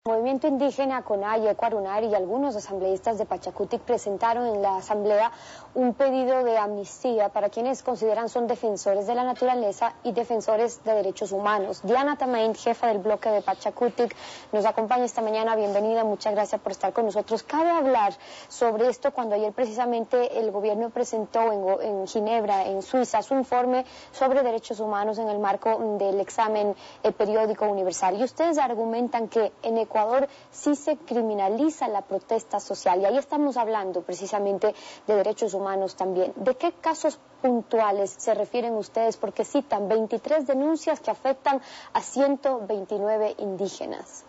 Movimiento indígena CONAIE, Ecuarunari y algunos asambleístas de Pachacutic presentaron en la asamblea un pedido de amnistía para quienes consideran son defensores de la naturaleza y defensores de derechos humanos. Diana Tamain, jefa del bloque de Pachacutic, nos acompaña esta mañana. Bienvenida, muchas gracias por estar con nosotros. Cabe hablar sobre esto cuando ayer precisamente el gobierno presentó en Ginebra, en Suiza, su informe sobre derechos humanos en el marco del examen periódico universal. Y ustedes argumentan que en Ecuador sí se criminaliza la protesta social, y ahí estamos hablando precisamente de derechos humanos también. ¿De qué casos puntuales se refieren ustedes? Porque citan 23 denuncias que afectan a 129 indígenas.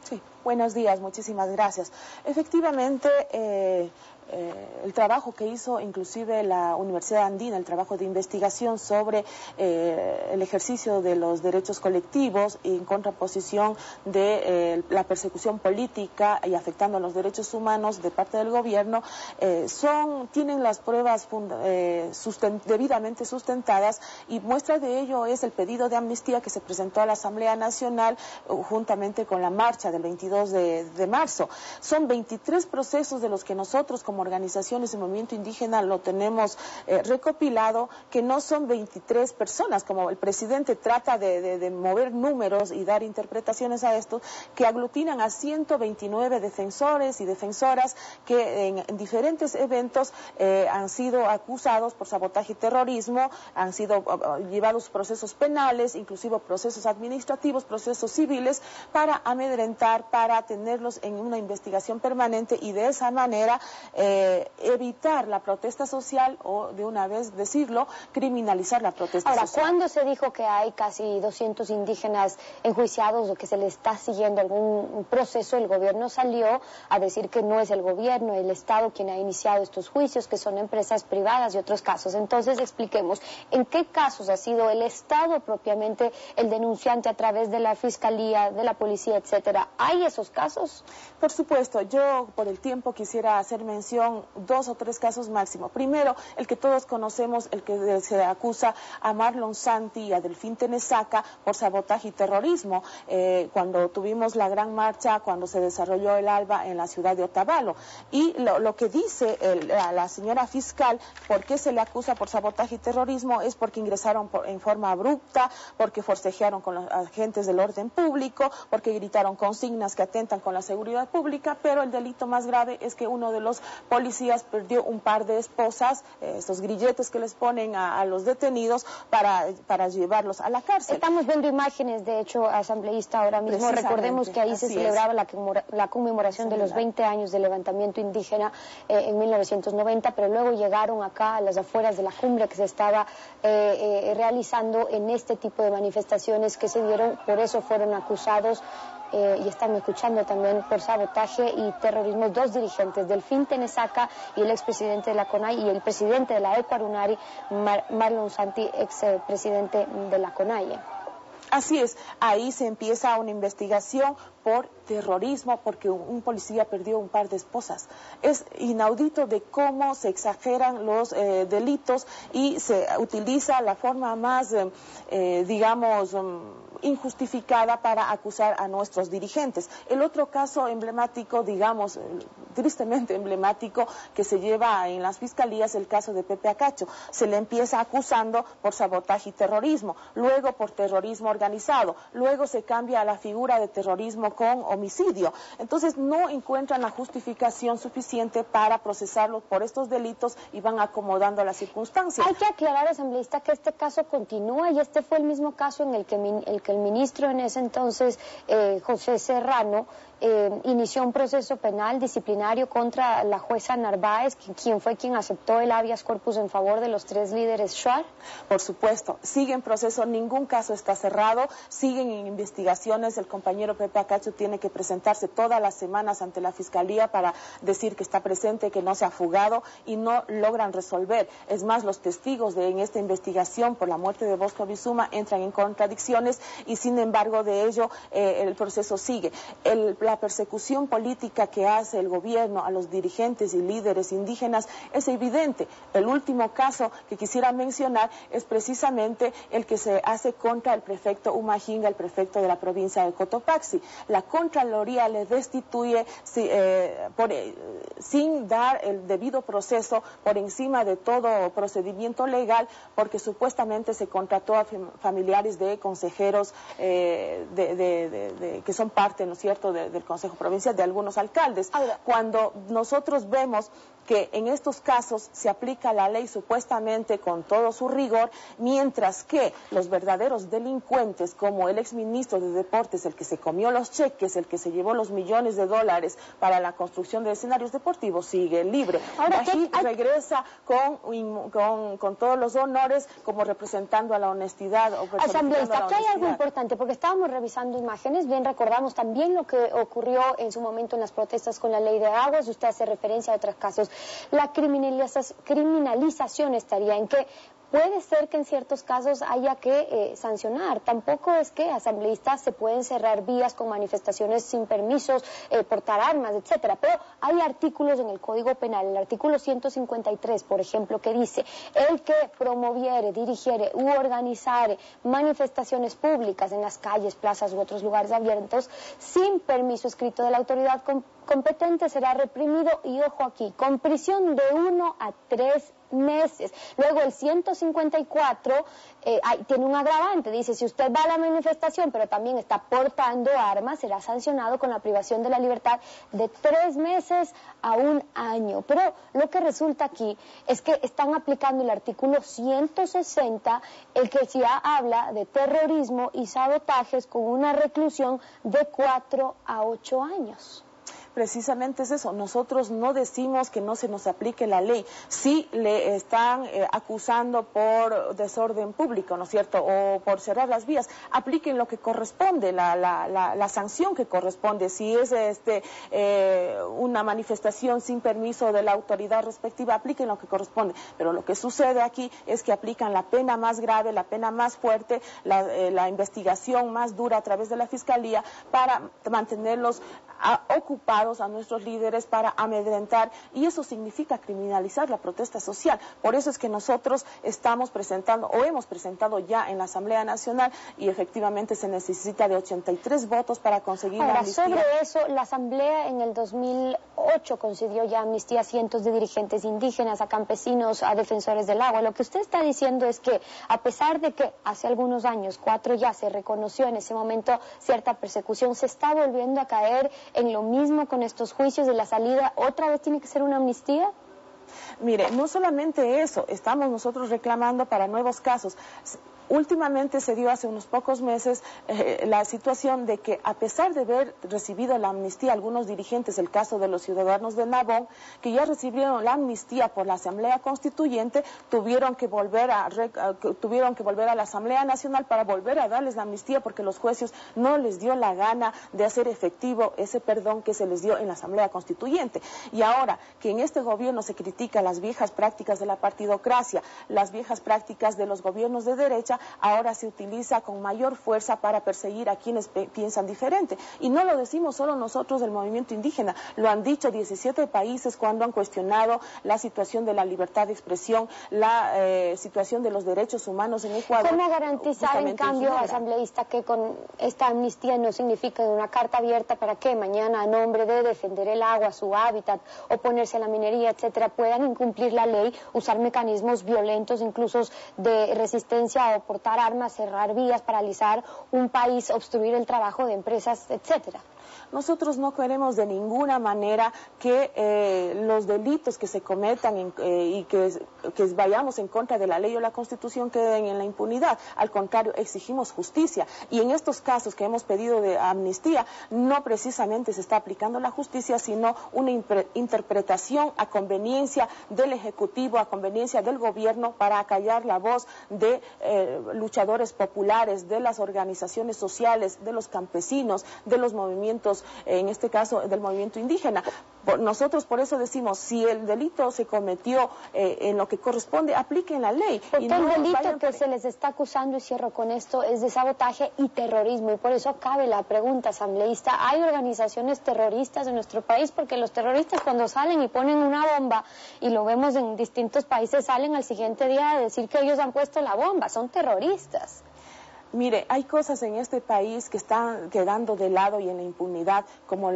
Sí, buenos días, muchísimas gracias. Efectivamente, el trabajo que hizo inclusive la Universidad Andina, el trabajo de investigación sobre el ejercicio de los derechos colectivos en contraposición de la persecución política y afectando a los derechos humanos de parte del gobierno, tienen las pruebas debidamente sustentadas, y muestra de ello es el pedido de amnistía que se presentó a la Asamblea Nacional juntamente con la marcha del 22 de marzo. Son 23 procesos de los que nosotros como organizaciones de movimiento indígena lo tenemos recopilado, que no son 23 personas, como el presidente trata de mover números y dar interpretaciones a esto, que aglutinan a 129 defensores y defensoras que en diferentes eventos han sido acusados por sabotaje y terrorismo, han sido llevados procesos penales, inclusive procesos administrativos, procesos civiles, para amedrentar, para tenerlos en una investigación permanente y de esa manera evitar la protesta social, o de una vez decirlo, criminalizar la protesta social. Ahora, ¿cuándo se dijo que hay casi 200 indígenas enjuiciados o que se le está siguiendo algún proceso? El gobierno salió a decir que no es el gobierno, el Estado quien ha iniciado estos juicios, que son empresas privadas y otros casos. Entonces, expliquemos, ¿en qué casos ha sido el Estado propiamente el denunciante a través de la Fiscalía, de la Policía, etcétera? ¿Hay esos casos? Por supuesto, yo por el tiempo quisiera hacer mención 2 o 3 casos máximo. Primero, el que todos conocemos, el que se acusa a Marlon Santi y a Delfín Tenesaca por sabotaje y terrorismo, cuando tuvimos la gran marcha, cuando se desarrolló el ALBA en la ciudad de Otavalo. Y lo que dice la señora fiscal, ¿por qué se le acusa por sabotaje y terrorismo? Es porque ingresaron en forma abrupta, porque forcejearon con los agentes del orden público, porque gritaron consignas que atentan con la seguridad pública, pero el delito más grave es que uno de los policías perdió un par de esposas, esos grilletes que les ponen a los detenidos para llevarlos a la cárcel. Estamos viendo imágenes, de hecho, asambleísta ahora mismo. Recordemos que ahí se celebraba la conmemoración de los 20 años del levantamiento indígena en 1990, pero luego llegaron acá a las afueras de la cumbre que se estaba realizando en este tipo de manifestaciones que se dieron, por eso fueron acusados y están escuchando también por sabotaje y terrorismo 2 dirigentes, Delfín Tenesaca y el expresidente de la CONAIE, y el presidente de la Ecuarunari, Marlon Santi, expresidente de la CONAIE. Así es, ahí se empieza una investigación por terrorismo, porque un policía perdió un par de esposas. Es inaudito de cómo se exageran los delitos y se utiliza la forma más, digamos, injustificada para acusar a nuestros dirigentes. El otro caso emblemático, digamos, tristemente emblemático, que se lleva en las fiscalías, el caso de Pepe Acacho. Se le empieza acusando por sabotaje y terrorismo, luego por terrorismo organizado, luego se cambia a la figura de terrorismo con homicidio. Entonces no encuentran la justificación suficiente para procesarlo por estos delitos y van acomodando las circunstancias. Hay que aclarar, asambleísta, que este caso continúa, y este fue el mismo caso en el que el ministro en ese entonces, José Serrano, inició un proceso penal disciplinario contra la jueza Narváez, quien aceptó el habeas corpus en favor de los 3 líderes Shuar. Por supuesto, sigue en proceso, ningún caso está cerrado, siguen en investigaciones. El compañero Pepe Acacho tiene que presentarse todas las semanas ante la Fiscalía para decir que está presente, que no se ha fugado, y no logran resolver. Es más, los testigos en esta investigación por la muerte de Bosco Bizuma entran en contradicciones y sin embargo de ello el proceso sigue. La la persecución política que hace el gobierno a los dirigentes y líderes indígenas es evidente. El último caso que quisiera mencionar es precisamente el que se hace contra el prefecto Humajinga, el prefecto de la provincia de Cotopaxi. La Contraloría le destituye sin dar el debido proceso por encima de todo procedimiento legal, porque supuestamente se contrató a familiares de consejeros que son parte, ¿no es cierto?, del Consejo Provincial, de algunos alcaldes. Cuando nosotros vemos que en estos casos se aplica la ley supuestamente con todo su rigor, mientras que los verdaderos delincuentes, como el exministro de Deportes, el que se comió los cheques, el que se llevó los millones de dólares para la construcción de escenarios deportivos, sigue libre. Ahora regresa con todos los honores como representando a la honestidad. Asambleísta, aquí hay algo importante, porque estábamos revisando imágenes, bien recordamos también lo que ocurrió en su momento en las protestas con la ley de aguas, usted hace referencia a otros casos. La criminalización estaría en que puede ser que en ciertos casos haya que sancionar. Tampoco es que asambleístas se pueden cerrar vías con manifestaciones sin permisos, portar armas, etcétera. Pero hay artículos en el Código Penal, el artículo 153, por ejemplo, que dice: el que promoviere, dirigiere u organizare manifestaciones públicas en las calles, plazas u otros lugares abiertos sin permiso escrito de la autoridad competente será reprimido, y ojo aquí, con prisión de 1 a 3 meses. Luego el 154 tiene un agravante, dice: si usted va a la manifestación pero también está portando armas, será sancionado con la privación de la libertad de 3 meses a 1 año. Pero lo que resulta aquí es que están aplicando el artículo 160, el que ya habla de terrorismo y sabotajes, con una reclusión de 4 a 8 años. Precisamente es eso, nosotros no decimos que no se nos aplique la ley, sí le están acusando por desorden público, ¿no es cierto?, o por cerrar las vías, apliquen lo que corresponde, la sanción que corresponde. Si es una manifestación sin permiso de la autoridad respectiva, apliquen lo que corresponde, pero lo que sucede aquí es que aplican la pena más grave, la pena más fuerte, la investigación más dura a través de la Fiscalía para mantenerlos ocupados a nuestros líderes, para amedrentar, y eso significa criminalizar la protesta social. Por eso es que nosotros estamos presentando, o hemos presentado ya en la Asamblea Nacional, y efectivamente se necesita de 83 votos para conseguir la amnistía. Sobre eso, la Asamblea en el 2008 concedió ya amnistía a cientos de dirigentes indígenas, a campesinos, a defensores del agua. Lo que usted está diciendo es que, a pesar de que hace algunos años, 4 ya, se reconoció en ese momento cierta persecución, se está volviendo a caer en lo mismo con estos juicios de la salida. ¿Otra vez tiene que ser una amnistía? Mire, no solamente eso, estamos nosotros reclamando para nuevos casos. Últimamente se dio hace unos pocos meses la situación de que, a pesar de haber recibido la amnistía algunos dirigentes, el caso de los ciudadanos de Nabón, que ya recibieron la amnistía por la Asamblea Constituyente, tuvieron que volver a la Asamblea Nacional para volver a darles la amnistía, porque los jueces no les dio la gana de hacer efectivo ese perdón que se les dio en la Asamblea Constituyente. Y ahora que en este gobierno se critica las viejas prácticas de la partidocracia, las viejas prácticas de los gobiernos de derecha, ahora se utiliza con mayor fuerza para perseguir a quienes piensan diferente. Y no lo decimos solo nosotros del movimiento indígena, lo han dicho 17 países cuando han cuestionado la situación de la libertad de expresión, la situación de los derechos humanos en Ecuador. ¿Cómo garantizar, en cambio, asambleísta, que con esta amnistía no significa una carta abierta para que mañana, a nombre de defender el agua, su hábitat, oponerse a la minería, etcétera, puedan incumplir la ley, usar mecanismos violentos, incluso de resistencia, o portar armas, cerrar vías, paralizar un país, obstruir el trabajo de empresas, etcétera? Nosotros no queremos de ninguna manera que los delitos que se cometan y que vayamos en contra de la ley o la Constitución queden en la impunidad. Al contrario, exigimos justicia. Y en estos casos que hemos pedido de amnistía, no precisamente se está aplicando la justicia, sino una interpretación a conveniencia del Ejecutivo, a conveniencia del Gobierno, para acallar la voz de luchadores populares, de las organizaciones sociales, de los campesinos, de los movimientos movimientos, en este caso del movimiento indígena. Nosotros por eso decimos, si el delito se cometió en lo que corresponde, apliquen la ley. Porque el delito que se les está acusando, y cierro con esto, es de sabotaje y terrorismo. Y por eso cabe la pregunta, asambleísta, ¿hay organizaciones terroristas en nuestro país? Porque los terroristas cuando salen y ponen una bomba, y lo vemos en distintos países, salen al siguiente día a decir que ellos han puesto la bomba, son terroristas. Mire, hay cosas en este país que están quedando de lado y en la impunidad, como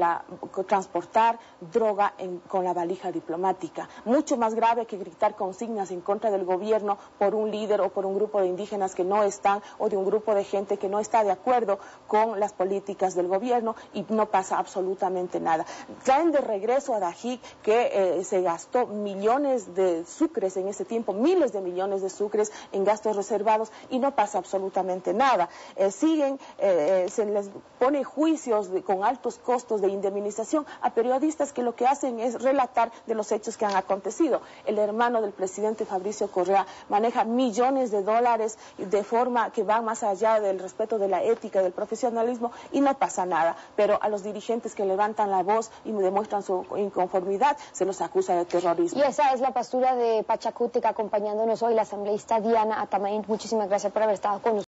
transportar droga con la valija diplomática. Mucho más grave que gritar consignas en contra del gobierno por un líder o por un grupo de indígenas que no están, o de un grupo de gente que no está de acuerdo con las políticas del gobierno, y no pasa absolutamente nada. Traen de regreso a Dajic, que se gastó millones de sucres en ese tiempo, miles de millones de sucres en gastos reservados, y no pasa absolutamente nada. Se les pone juicios con altos costos de indemnización a periodistas que lo que hacen es relatar de los hechos que han acontecido. El hermano del presidente, Fabricio Correa, maneja millones de dólares de forma que va más allá del respeto de la ética, del profesionalismo, y no pasa nada. Pero a los dirigentes que levantan la voz y demuestran su inconformidad, se los acusa de terrorismo. Y esa es la postura de Pachakutik, acompañándonos hoy la asambleísta Diana Atamain. Muchísimas gracias por haber estado con nosotros.